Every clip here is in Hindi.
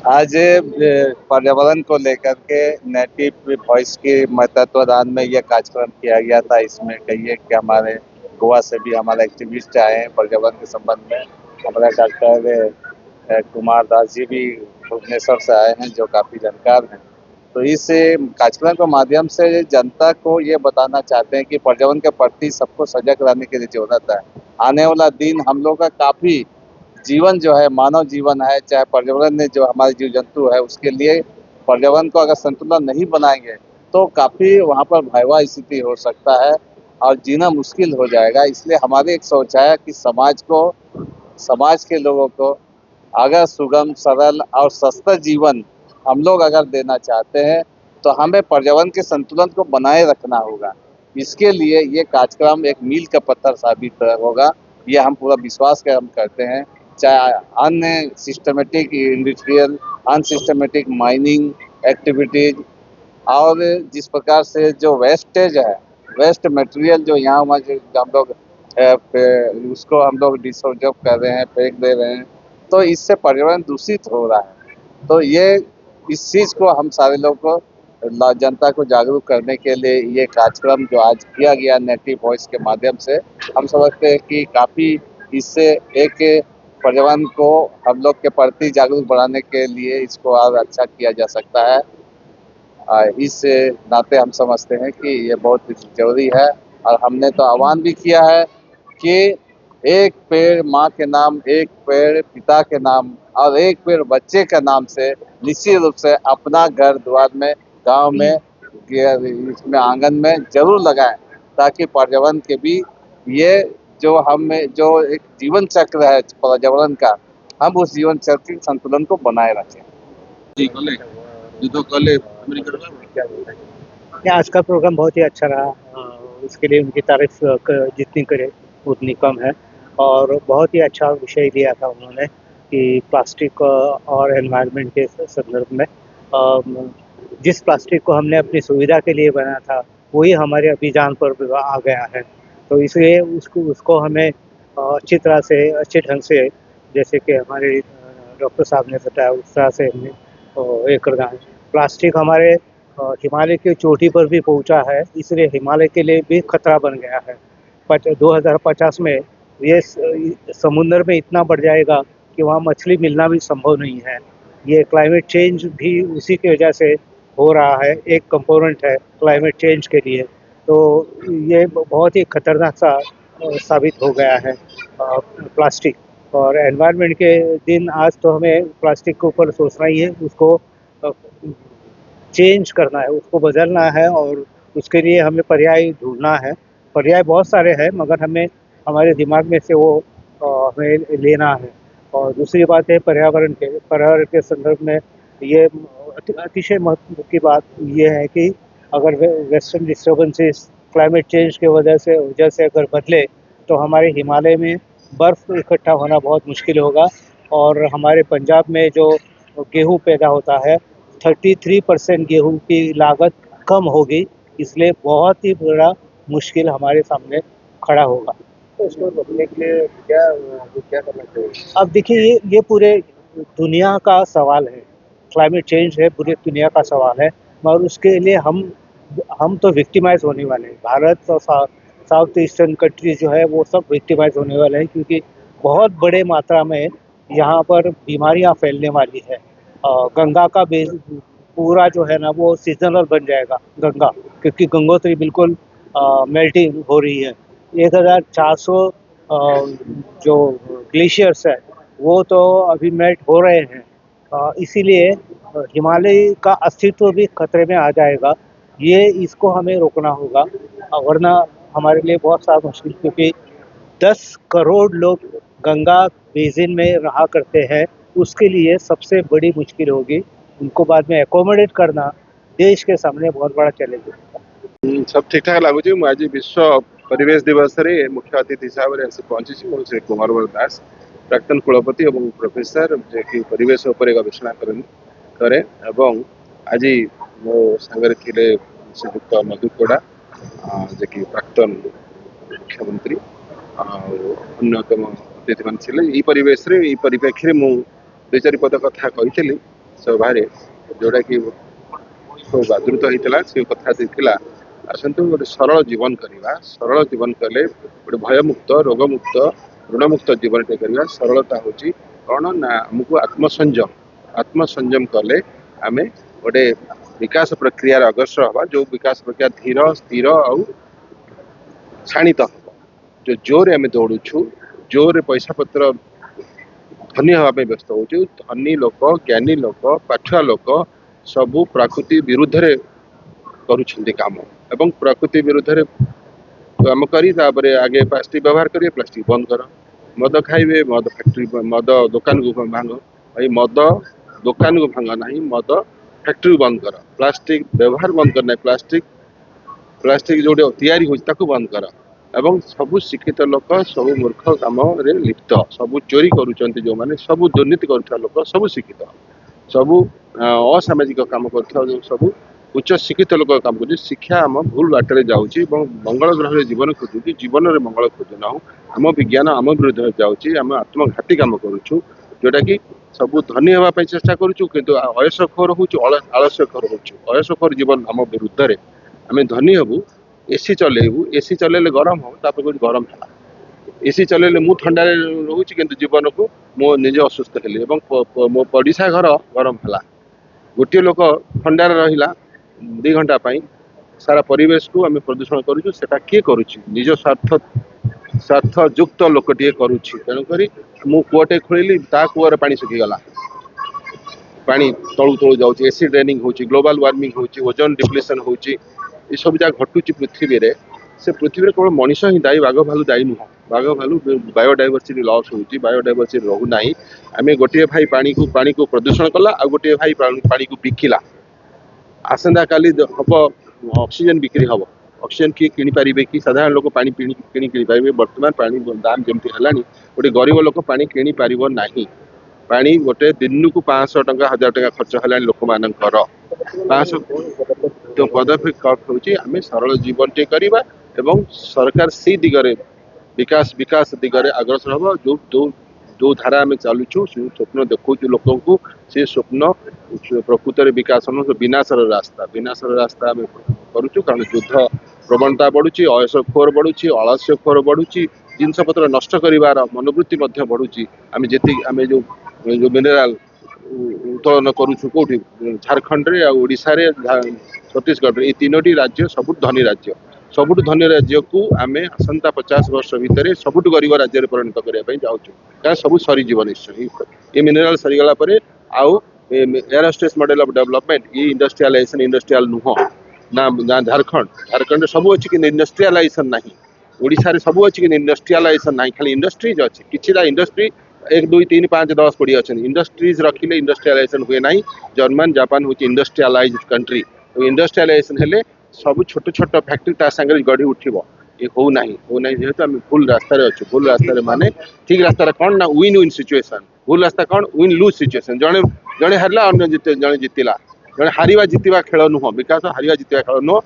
आज पर्यावरण को लेकर के नेटिव वॉइस के तत्वाधान में यह कार्यक्रम किया गया था। इसमें कहिए कि हमारे गोवा से भी हमारे एक्टिविस्ट आए हैं पर्यावरण के संबंध में। हमारा डॉक्टर कुमार दास जी भी भुवनेश्वर से आए हैं, जो काफी जानकार हैं। तो इस कार्यक्रम के माध्यम से जनता को ये बताना चाहते हैं कि पर्यावरण के प्रति सबको सजग रहने की जरूरत है। आने वाला दिन हम लोग का काफी जीवन जो है, मानव जीवन है, चाहे पर्यावरण ने जो हमारे जीव जंतु है उसके लिए पर्यावरण को अगर संतुलन नहीं बनाएंगे तो काफी वहाँ पर भयावह स्थिति हो सकता है और जीना मुश्किल हो जाएगा। इसलिए हमारी एक सोच है कि समाज के लोगों को अगर सुगम, सरल और सस्ता जीवन हम लोग अगर देना चाहते हैं तो हमें पर्यावरण के संतुलन को बनाए रखना होगा। इसके लिए ये कार्यक्रम एक मील का पत्थर साबित होगा, ये हम पूरा विश्वास के हम करते हैं। चाहे अन्य systematic industrial, unsystematic mining activities और जिस प्रकार से जो वेस्टेज है, वेस्ट मटेरियल जो यहाँ हम लोग उसको हम लोग डिस्पोज कर रहे हैं, फेंक दे रहे हैं, तो इससे पर्यावरण दूषित हो रहा है। तो ये इस चीज़ को हम सारे लोग को जनता को जागरूक करने के लिए ये कार्यक्रम जो आज किया गया नेटिव वॉइस के माध्यम से, हम समझते हैं कि काफ़ी इससे एक पर्यावरण को हम लोग के प्रति जागरूक बढ़ाने के लिए इसको और अच्छा किया जा सकता है। इस नाते हम समझते हैं कि ये बहुत जरूरी है और हमने तो आह्वान भी किया है कि एक पेड़ माँ के नाम, एक पेड़ पिता के नाम और एक पेड़ बच्चे के नाम से निश्चित रूप से अपना घर द्वार में, गांव में, इसमें आंगन में जरूर लगाएं, ताकि पर्यावरण के भी ये जो हम जो एक जीवन चक्र है पर्यावरण का, हम उस जीवन चक्र के संतुलन को बनाए रखें। जी कले ये तो कले अमेरिका नहीं, आज का प्रोग्राम बहुत ही अच्छा रहा। उसके लिए उनकी तारीफ जितनी करे उतनी कम है। और बहुत ही अच्छा विषय दिया था उन्होंने कि प्लास्टिक और एनवायरनमेंट के संदर्भ में जिस प्लास्टिक को हमने अपनी सुविधा के लिए बनाया था वही हमारे अभियान पर भी आ गया है। तो इसलिए उसको उसको हमें अच्छी तरह से, अच्छे ढंग से, जैसे कि हमारे डॉक्टर साहब ने बताया उस तरह से हमने ये करना है। प्लास्टिक हमारे हिमालय की चोटी पर भी पहुंचा है, इसलिए हिमालय के लिए भी खतरा बन गया है। 2050 में ये समुद्र में इतना बढ़ जाएगा कि वहाँ मछली मिलना भी संभव नहीं है। ये क्लाइमेट चेंज भी उसी की वजह से हो रहा है, एक कंपोनेंट है क्लाइमेट चेंज के लिए। तो ये बहुत ही खतरनाक सा साबित हो गया है प्लास्टिक। और एनवायरनमेंट के दिन आज तो हमें प्लास्टिक के ऊपर सोचना ही है, उसको चेंज करना है, उसको बदलना है और उसके लिए हमें पर्याय ढूंढना है। पर्याय बहुत सारे हैं मगर हमें हमारे दिमाग में से वो हमें लेना है। और दूसरी बात है पर्यावरण के संदर्भ में ये अतिशय महत्व की बात ये है कि अगर वेस्टर्न डिस्टर्बेंसेस क्लाइमेट चेंज के वजह से अगर बदले तो हमारे हिमालय में बर्फ़ इकट्ठा होना बहुत मुश्किल होगा। और हमारे पंजाब में जो गेहूँ पैदा होता है 33% गेहूँ की लागत कम होगी, इसलिए बहुत ही बड़ा मुश्किल हमारे सामने खड़ा होगा। तो इसको रोकने के लिए क्या करना चाहिए? अब देखिए ये पूरे दुनिया का सवाल है, क्लाइमेट चेंज है, पूरी दुनिया का सवाल है। और उसके लिए हम तो विक्टिमाइज होने वाले हैं। भारत और साउथ ईस्टर्न कंट्रीज जो है वो सब विक्टिमाइज होने वाले हैं, क्योंकि बहुत बड़े मात्रा में यहाँ पर बीमारियाँ फैलने वाली है। गंगा का पूरा जो है ना वो सीजनल बन जाएगा गंगा, क्योंकि गंगोत्री बिल्कुल मेल्टिंग हो रही है। 1400 जो ग्लेशियर्स है वो तो अभी मेल्ट हो रहे हैं। इसीलिए हिमालय का अस्तित्व भी खतरे में आ जाएगा। ये इसको हमें रोकना होगा, वरना हमारे लिए बहुत सारा मुश्किल, क्योंकि 10 करोड़ लोग गंगा बेसिन में रहा करते हैं, उसके लिए सबसे बड़ी मुश्किल होगी। उनको बाद में एकोमोडेट करना देश के सामने बहुत बड़ा चैलेंज है। सब ठीक ठाक लगुच। आज विश्व परिवेश दिवस रे मुख्य अतिथि हिसाब से आसी पहुंची मु श्री कुमार दास, प्राक्तन कुलपति और प्रोफेसर जे कि परिवेश उपर गवेषणा करे। एवं आज मो संगे थिले श्रीयुक्त मधु कोड़ा जे कि प्राक्तन मुख्यमंत्री अन्यतम अतिथि मान थिले। परिवेश रे परिप्रेक्षी मु 2-4 पद कथा कही सभा जोटा कि खूब आदृत होता से कथा देखला आसतु गोटे सरल जीवन करवा सरल जीवन कले गोटे भयमुक्त रोगमुक्त ऋणमुक्त जीवन टे करवा सरलता हूँ कौन ना आमको आत्मसंयम कले आम गोटे विकास प्रक्रिया अग्रसर हवा जो विकास प्रक्रिया धीर स्थिर और शाणित हम जो जोर आम दौड़ू जोर पैसा पत्र धनी हाँपाई व्यस्त हो धनी लोक ज्ञानी लोक पाठुआ लोक सबू प्रकृति विरुद्ध रे करुछंती काम एवं प्रकृति विरुद्ध रे काम करी तापरे आगे प्लास्टिक व्यवहार करिए प्लास्टिक बंद कर मद खाइबे मद फैक्ट्री मद दुकान को भांग भाई मद दुकान को भांग ना मद फैक्ट्री बंद कर प्लास्टिक व्यवहार बंद करना प्लास्टिक जो तैयारी हो बंद कर एवं सबु शिक्षित लोक सबु मूर्ख काम रे लिप्त सबु चोरी करुचंती जो माने सबु दुर्नीति करुवा लोक सबु शिक्षित सबु असामाजिक काम कर सबु उच्च शिक्षित लोक काम कर शिक्षा आम भूल बाटे जाऊँगी मंगल ग्रह जीवन खोजुची जीवन में मंगल खोजुना आम विज्ञान आम विरुद्ध जाऊँगी आम आत्मघाती काम करुचु जोटा कि सबु धनी हाँपाई चेष्टा करुचु किंतु अयसखोर हूँ आलस्यखोर हूँ अयसखोर जीवन आम विरुद्ध रे आम धनी हबू एसी चलेबू एसी चलेले गरम हो तापर कोई गरम है एसी चलेले मु ठंडा रोचे किंतु जीवन को मो निजे असुस्थ हेली मो पड़िशा घर गरम है गोटे लोक ठंडा रहा 2 घंटा सारा परिवेश को आम प्रदूषण करुचु सेटा किए करुच्ची निज स्वार्थ युक्त लोकटे करुच्ची तेणुक मु कूटे खोली ता कूअर पानी सुखीगला पानी तलू तलू जाऊँगी एसिड ड्रेनिंग होची ग्लोबल वार्मिंग होची ओजोन डिप्लेशन होची ये सब जहाँ घटुची पृथ्वी रे से पृथ्वी रे केवल मनीष ही दायी बाघ भालू दायी नुह बाघ भालू बायोडाइवर्सिटी लॉस होची बायोडाइवर्सिटी रहूना आम गोटे भाई पानी को प्रदूषण कला आ गोटे भाई पानी को बिकिला आसंता काली हम ऑक्सीजन बिक्री हम ऑक्सीजन किए किनी पारिबे कि साधारण लोक पानी किनी पारिबे वर्तमान पानी दाम जमती हलानी गोटे गरीब लोक पानी किनी पारिबो नाही पानी गोटे दिन को 500 टंका 1000 टंका खर्च हलानी लोक मानकर 500 तो पदक्षेप हूँ आम सरल जीवन टे करवा एवं सरकार से दिगरे विकास दिगरे अग्रसर हम जो धारा आम चलुचु स्वप्न देखु लोक को से स्वप्न प्रकृत विकास विनाशर रास्ता आम करुचु कारण युद्ध प्रवणता बढ़ुची अयसखोर बढ़ुची अलस्यखोर बढ़ुची जिनपतर नष्ट कर मनोवृत्ति बढ़ुची आम जी आम जो मिनेराल उत्तोलन करुचु कौटी झारखंड रे ओडिशा रे छत्तीसगढ़ ये 3टी राज्य सबुठ धनी राज्य को आम आसंता 50 वर्ष भितर सबुठ गरीब राज्य परिणत करने जाऊँ क्या सब सरीजीव निश्चय ये मिनेराल सरीगला आउ एरोस्पेस मॉडल ऑफ डेवलपमेंट ये इंडस्ट्रियल नुह ना झारखंड सब अच्छी कि इंडस्ट्रियलाइजेशन ना ओडिशा रे सब अच्छी कि इंडस्ट्रियलाइजेशन ना खाली इंडस्ट्रीज अच्छी किसी इंडस्ट्री 1 2 3 5 10 20 अच्छे इंडस्ट्रीज रखिले इंडस्ट्रियलाइजेशन हुए ना जर्मन जापान हूँ इंडस्ट्रियलाइज कंट्री तो इंडस्ट्रियलाइजेशन हेले सब छोट छोट फैक्ट्री ता संगे गढ़ी उठिबो ये होना जेहेतु आम भूल रास्तार अच्छु भूल रास्तार माने ठीक रास्तार कौन ना विन विन सिचुएसन भूल रास्ता कौन विन लूज सिचुएसन जड़े जड़े हारला अन्य जड़े जितिला जड़े हारिबा जितिबा खेल नुह विकास हारिबा जितिबा खेल नुह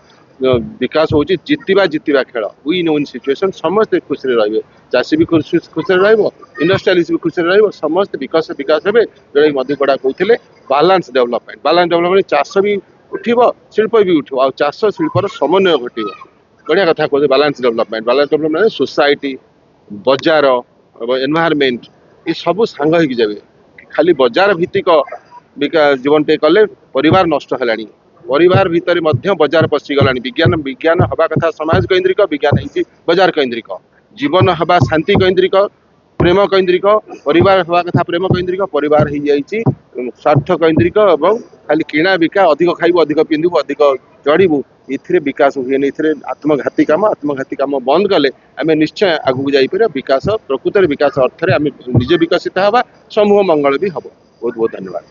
विकास हूँ जितिबा खेल विन विन सिचुएसन समस्त खुशी रे चाषी भी खुशी इंडस्ट्रियलिस्ट भी खुशी रे समस्त विकास हे जो मधुकड़ा कहते बालांस डेवलपमेंट चाष भी उठिब शिल्प भी उठिब आ चाष शिल्पर समन्वय घटिब बढ़िया कथा कहते बालांस डेवलपमेंट सोसाइटी बजार एनवायरमेंट ये सब सांग हो जाए खाली बजार भित्तिक जीवन टे कले परिवार नष्ट है परिवार भितर बजार पशिगला विज्ञान हवा कथा समाज केन्द्रिक विज्ञान है बजार केन्द्रिक जीवन हवा शांति केन्द्रिक प्रेम केन्द्रिक परिवार हवा कथा प्रेम केन्द्रिक परिवार हो जाइए स्वार्थ केन्द्रिक और खाली किणा बिका अधिक खाइबू अधिक पिंधु अधिक चढ़ू इथिरे विकास हुए आत्मघाती काम बंद कले आम निश्चय आगू जापर विकास प्रकृत विकास अर्थ आम निजे विकसित हवा समूह मंगल भी हम बहुत बहुत धन्यवाद।